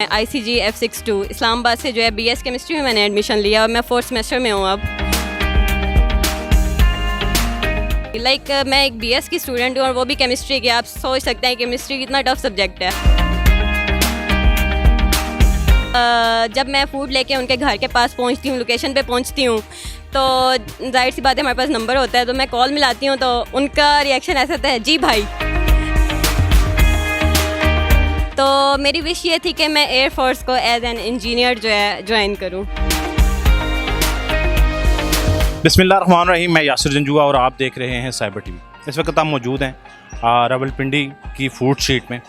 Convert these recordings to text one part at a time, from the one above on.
ICG F62 Islamabad से जो है BS केमिस्ट्री में मैंने एडमिशन लिया और मैं 4th सेमेस्टर में हूँ अब। मैं एक BS की स्टूडेंट हूँ और वो भी केमिस्ट्री की। आप सोच सकते हैं केमिस्ट्री कितना टफ सब्जेक्ट है। जब मैं फ़ूड लेके उनके घर के पास पहुँचती हूँ, लोकेशन पे पहुँचती हूँ, तो जाहिर सी बात है हमारे पास नंबर होता है, तो मैं कॉल मिलाती हूँ तो उनका रिएक्शन ऐसा होता है, जी भाई। तो मेरी विश ये थी कि मैं एयर फोर्स को एज एन इंजीनियर जो है ज्वाइन करूँ। बिस्मिल्लाहिर्रहमानिर्रहीम, मैं यासिर जंजुआ और आप देख रहे हैं साइबर टीवी। इस वक्त हम मौजूद हैं रावलपिंडी की फूड स्ट्रीट में।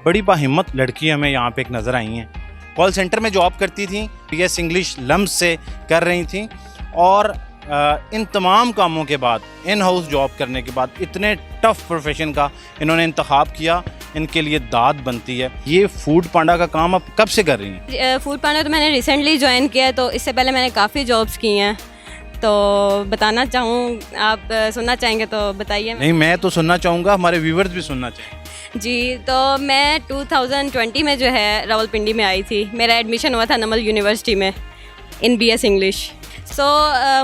बड़ी बाहिम्मत लड़की हमें यहाँ पे एक नज़र आई हैं। कॉल सेंटर में जॉब करती थी, BS इंग्लिश लम्स से कर रही थी और इन तमाम कामों के बाद, इन हाउस जॉब करने के बाद, इतने टफ़ प्रोफेशन का इन्होंने इंतखाब किया, इनके लिए दाद बनती है। ये फूड पांडा का काम आप कब से कर रही हैं? फूड पांडा तो मैंने रिसेंटली ज्वाइन किया है, तो इससे पहले मैंने काफ़ी जॉब्स की हैं। तो बताना चाहूँ, आप सुनना चाहेंगे तो बताइए। नहीं, मैं तो सुनना चाहूँगा, हमारे व्यूवर्स भी सुनना चाहेंगे। जी, तो मैं 2020 में जो है रावलपिंडी में आई थी। मेरा एडमिशन हुआ था नमल यूनिवर्सिटी में इन BS इंग्लिश।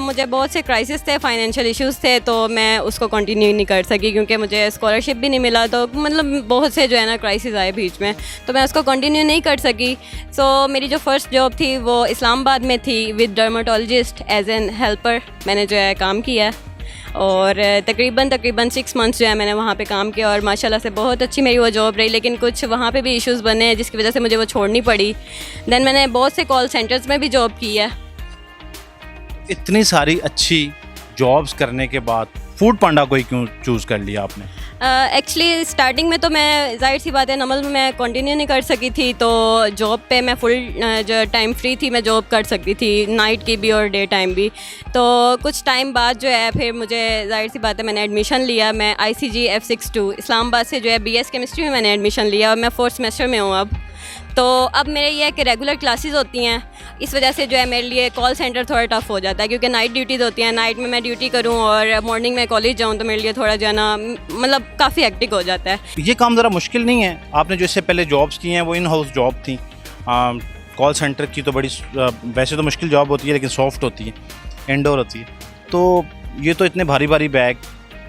मुझे बहुत से क्राइसिस थे, फाइनेंशियल इश्यूज़ थे, तो मैं उसको कंटिन्यू नहीं कर सकी क्योंकि मुझे स्कॉलरशिप भी नहीं मिला। तो मतलब बहुत से जो है ना क्राइसिस आए बीच में, तो मैं उसको कंटिन्यू नहीं कर सकी। मेरी जो फ़र्स्ट जॉब थी वो इस्लामाबाद में थी with dermatologist as an helper. मैंने जो है काम किया और तकरीबन 6 मंथ्स जो है मैंने वहाँ पे काम किया और माशाल्लाह से बहुत अच्छी मेरी वो जॉब रही। लेकिन कुछ वहाँ पे भी इश्यूज़ बने हैं जिसकी वजह से मुझे वो छोड़नी पड़ी। दैन मैंने बहुत से कॉल सेंटर्स में भी जॉब की है। इतनी सारी अच्छी जॉब्स करने के बाद फूड पांडा को ही क्यों चूज़ कर लिया आपने? एक्चुअली स्टार्टिंग में तो मैं, जाहिर सी बात है, नमल में मैं कंटिन्यू नहीं कर सकी थी। तो जॉब पे मैं फुल जो टाइम फ्री थी, मैं जॉब कर सकती थी, नाइट की भी और डे टाइम भी। तो कुछ टाइम बाद जो है फिर मुझे, जाहिर सी बात है, मैंने एडमिशन लिया। मैं ICG F62 इस्लामाबाद से जो है BS केमिस्ट्री में मैंने एडमिशन लिया और मैं 4th सेमेस्टर में हूँ अब। तो अब मेरे ये है कि रेगुलर क्लासेस होती हैं, इस वजह से जो है मेरे लिए कॉल सेंटर थोड़ा टफ़ हो जाता है क्योंकि नाइट ड्यूटीज़ होती हैं। नाइट में मैं ड्यूटी करूं और मॉर्निंग में कॉलेज जाऊं तो मेरे लिए थोड़ा जो है ना मतलब काफ़ी हेक्टिक हो जाता है। ये काम ज़रा मुश्किल नहीं है? आपने जो इससे पहले जॉब्स की हैं वो इन हाउस जॉब थी। कॉल सेंटर की तो बड़ी वैसे तो मुश्किल जॉब होती है लेकिन सॉफ्ट होती है, इंडोर होती है। तो ये तो इतने भारी भारी बैग,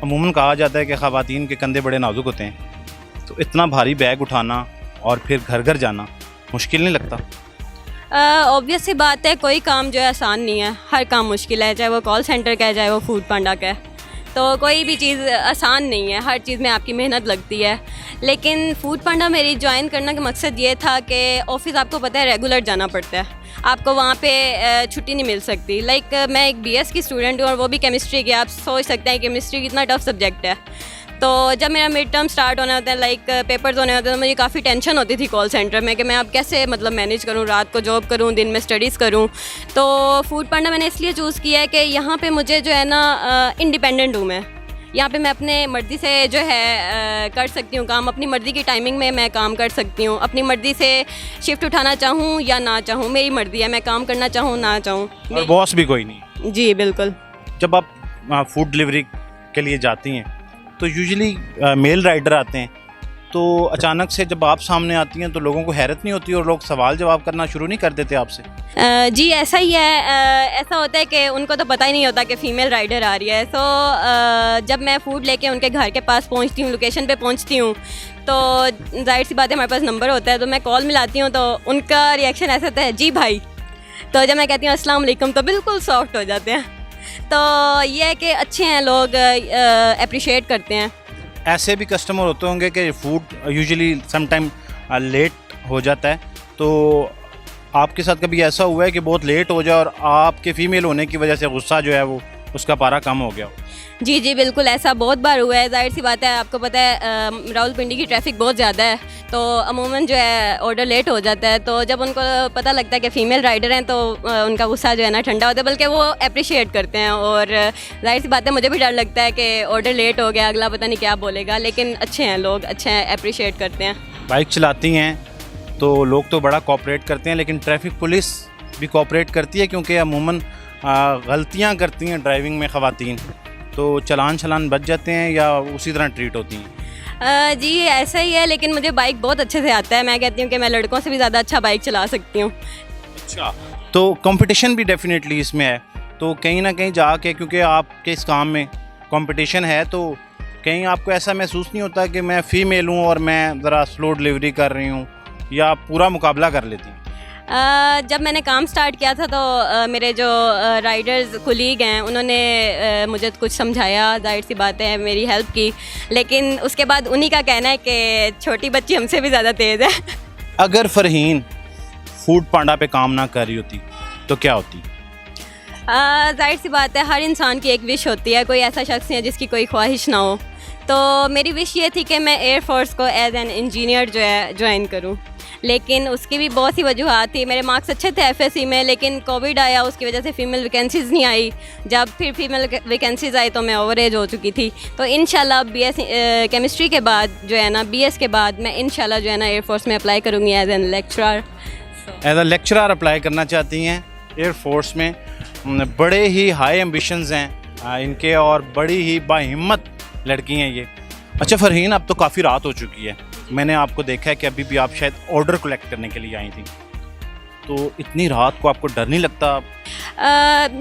अमूमन कहा जाता है कि ख़वातीन के कंधे बड़े नाजुक होते हैं, तो इतना भारी बैग उठाना और फिर घर घर जाना मुश्किल नहीं लगता? ऑब्वियस सी बात है, कोई काम जो है आसान नहीं है, हर काम मुश्किल है, चाहे वो कॉल सेंटर का है चाहे वो फूड पांडा का है। तो कोई भी चीज़ आसान नहीं है, हर चीज़ में आपकी मेहनत लगती है। लेकिन फूड पांडा मेरी ज्वाइन करने का मकसद ये था कि ऑफ़िस आपको पता है रेगुलर जाना पड़ता है, आपको वहाँ पे छुट्टी नहीं मिल सकती। मैं एक BS की स्टूडेंट हूँ और वो भी केमिस्ट्री की। आप सोच सकते हैं केमिस्ट्री कितना टफ सब्जेक्ट है। तो जब मेरा मिड टर्म स्टार्ट होने होता है, पेपर्स होने होते हैं, तो मुझे काफ़ी टेंशन होती थी कॉल सेंटर में कि मैं अब कैसे मतलब मैनेज करूँ, रात को जॉब करूँ, दिन में स्टडीज़ करूँ। तो फूड पांडा मैंने इसलिए चूज़ किया है कि यहाँ पे मुझे जो है ना इंडिपेंडेंट हूँ मैं। यहाँ पे मैं अपने मर्ज़ी से जो है कर सकती हूँ काम, अपनी मर्ज़ी की टाइमिंग में मैं काम कर सकती हूँ, अपनी मर्ज़ी से शिफ्ट उठाना चाहूँ या ना चाहूँ, मेरी मर्ज़ी है, मैं काम करना चाहूँ ना चाहूँ। और बॉस भी कोई नहीं? जी बिल्कुल। जब आप फूड डिलीवरी के लिए जाती हैं तो यूजुअली मेल राइडर आते हैं, तो अचानक से जब आप सामने आती हैं तो लोगों को हैरत नहीं होती और लोग सवाल जवाब करना शुरू नहीं कर देते आपसे? जी ऐसा ही है। ऐसा होता है कि उनको तो पता ही नहीं होता कि फ़ीमेल राइडर आ रही है। जब मैं फ़ूड लेके उनके घर के पास पहुंचती हूँ, लोकेशन पे पहुंचती हूँ, तो जाहिर सी बात है हमारे पास नंबर होता है, तो मैं कॉल मिलाती हूँ तो उनका रिएक्शन ऐसा होता है, जी भाई। तो जब मैं कहती हूँ अस्सलाम वालेकुम तो बिल्कुल सॉफ्ट हो जाते हैं। तो ये है कि अच्छे हैं लोग, अप्रिशिएट करते हैं। ऐसे भी कस्टमर होते होंगे कि food usually some time late हो जाता है, तो आपके साथ कभी ऐसा हुआ है कि बहुत लेट हो जाए और आपके फ़ीमेल होने की वजह से गुस्सा जो है वो उसका पारा कम हो गया हो? जी बिल्कुल, ऐसा बहुत बार हुआ है। जाहिर सी बात है, आपको पता है रावलपिंडी की ट्रैफिक बहुत ज़्यादा है, तो अमूमन जो है ऑर्डर लेट हो जाता है। तो जब उनको पता लगता है कि फ़ीमेल राइडर हैं तो उनका गुस्सा जो है ना ठंडा होता है, बल्कि वो अप्रिशिएट करते हैं। और जाहिर सी बात है मुझे भी डर लगता है कि ऑर्डर लेट हो गया, अगला पता नहीं क्या बोलेगा, लेकिन अच्छे हैं लोग, अच्छे हैं, अप्रिशिएट करते हैं। बाइक चलाती हैं तो लोग तो बड़ा कोऑपरेट करते हैं, लेकिन ट्रैफिक पुलिस भी कोऑपरेट करती है क्योंकि अमूमन गलतियाँ करती हैं ड्राइविंग में ख़वातीन, तो चलान बच जाते हैं या उसी तरह ट्रीट होती हैं? जी ऐसा ही है, लेकिन मुझे बाइक बहुत अच्छे से आता है। मैं कहती हूँ कि मैं लड़कों से भी ज़्यादा अच्छा बाइक चला सकती हूँ। अच्छा, तो कंपटीशन भी डेफिनेटली इसमें है, तो कहीं ना कहीं जाके, क्योंकि आपके इस काम में कंपटीशन है, तो कहीं आपको ऐसा महसूस नहीं होता कि मैं फ़ीमेल हूँ और मैं ज़रा स्लो डिलीवरी कर रही हूँ, या पूरा मुकाबला कर लेती हैं? जब मैंने काम स्टार्ट किया था तो मेरे जो राइडर्स कुलीग हैं उन्होंने मुझे कुछ समझाया, जाहिर सी बात है मेरी हेल्प की, लेकिन उसके बाद उन्हीं का कहना है कि छोटी बच्ची हमसे भी ज़्यादा तेज़ है। अगर फ़रहीन फूड पांडा पे काम ना कर रही होती तो क्या होती? जाहिर सी बात है, हर इंसान की एक विश होती है, कोई ऐसा शख्स नहीं है जिसकी कोई ख्वाहिश ना हो। तो मेरी विश ये थी कि मैं एयर फोर्स को एज एन इंजीनियर जो है ज्वाइन करूं, लेकिन उसकी भी बहुत सी वजूहत थी। मेरे मार्क्स अच्छे थे एफएससी में, लेकिन कोविड आया, उसकी वजह से फ़ीमेल वैकेंसीज़ नहीं आई। जब फिर फीमेल वैकेंसीज़ आई तो मैं ओवर एज हो चुकी थी। तो इंशाल्लाह बीएस केमिस्ट्री के बाद जो है ना, बीएस के बाद मैं इंशाल्लाह जो है ना एयरफोर्स में अप्लाई करूँगी as an lecturer. As a lecturer apply करना चाहती हैं एयर फोर्स में। बड़े ही हाई एम्बिशंस हैं इनके, और बड़ी ही बाहिम्मत लड़की हैं ये। अच्छा फ़रहीन, अब तो काफ़ी रात हो चुकी है, मैंने आपको देखा है कि अभी भी आप शायद ऑर्डर कलेक्ट करने के लिए आई थी, तो इतनी रात को आपको डर नहीं लगता?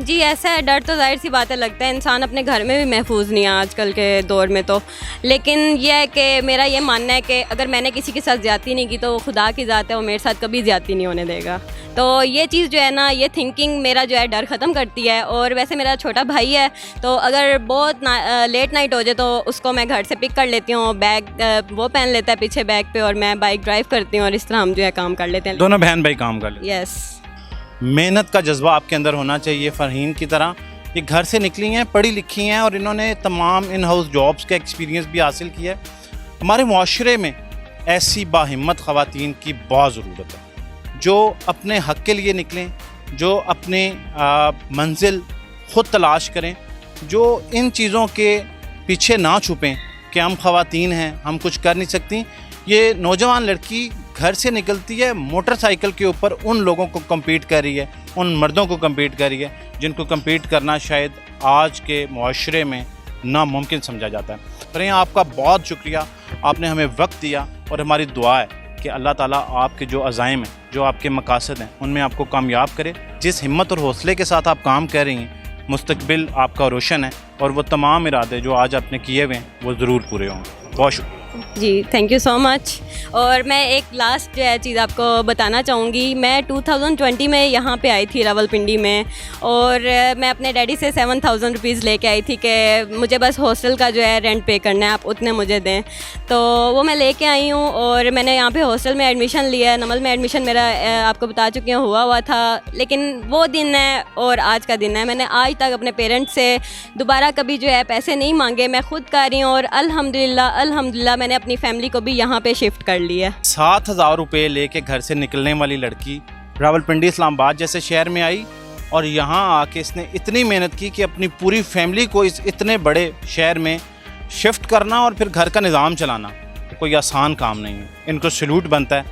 जी ऐसा है, डर तो जाहिर सी बात है लगता है, इंसान अपने घर में भी महफूज नहीं है आजकल के दौर में तो। लेकिन यह है कि मेरा ये मानना है कि अगर मैंने किसी के साथ ज़्यादती नहीं की तो वो खुदा की ज़ात है, वो मेरे साथ कभी ज़्यादती नहीं होने देगा। तो ये चीज़ जो है ना, ये थिंकिंग मेरा जो है डर ख़त्म करती है। और वैसे मेरा छोटा भाई है, तो अगर बहुत लेट नाइट हो जाए तो उसको मैं घर से पिक कर लेती हूँ, बैग वो पहन लेता है पीछे बैग पे, और मैं बाइक ड्राइव करती हूँ, और इस तरह हम जो है काम कर लेते हैं। दोनों बहन भाई काम कर लेते हैं। यस। मेहनत का जज्बा आपके अंदर होना चाहिए फ़रहीन की तरह। ये घर से निकली हैं, पढ़ी लिखी हैं, और इन्होंने तमाम इन हाउस जॉब्स का एक्सपीरियंस भी हासिल किया है। हमारे मुआशरे में ऐसी बाहिम्मत ख़वातीन की बहुत ज़रूरत है, जो अपने हक़ के लिए निकलें, जो अपने मंजिल ख़ुद तलाश करें, जो इन चीज़ों के पीछे ना छुपें कि हम ख़वातीन हैं, हम कुछ कर नहीं सकती। ये नौजवान लड़की घर से निकलती है, मोटरसाइकिल के ऊपर उन लोगों को कम्पीट कर रही है, उन मर्दों को कम्पीट कर रही है जिनको कम्पीट करना शायद आज के मुआशरे में नामुमकिन समझा जाता है। पर यहाँ आपका बहुत शुक्रिया, आपने हमें वक्त दिया, और हमारी दुआ है कि अल्लाह ताला आपके जो अज़ाइम हैं, जो आपके मकासद हैं, उनमें आपको कामयाब करे। जिस हिम्मत और हौसले के साथ आप काम कर रही हैं, मुस्तकबिल आपका रोशन है, और वो तमाम इरादे जो आज आपने किए हुए हैं वो ज़रूर पूरे होंगे। बहुत शुक्रिया जी, थैंक यू सो मच। और मैं एक लास्ट जो है चीज़ आपको बताना चाहूँगी। मैं 2020 में यहाँ पे आई थी रावलपिंडी में, और मैं अपने डैडी से 7000 रुपीज़ लेके आई थी कि मुझे बस हॉस्टल का जो है रेंट पे करना है, आप उतने मुझे दें। तो वो मैं लेके आई हूँ, और मैंने यहाँ पे हॉस्टल में एडमिशन लिया है। नमल में एडमिशन मेरा आपको बता चुकी हूँ हुआ था, लेकिन वो दिन है और आज का दिन है। मैंने आज तक अपने पेरेंट्स से दोबारा कभी जो है पैसे नहीं मांगे, मैं खुद कर रही हूँ, और अल्हम्दुलिल्लाह मैंने अपनी फैमिली को भी यहाँ पे शिफ्ट कर लिया। 7000 रुपये लेके घर से निकलने वाली लड़की रावलपिंडी इस्लामाबाद जैसे शहर में आई, और यहाँ आके इसने इतनी मेहनत की कि अपनी पूरी फैमिली को इस इतने बड़े शहर में शिफ्ट करना और फिर घर का निज़ाम चलाना कोई आसान काम नहीं है। इनको सैल्यूट बनता है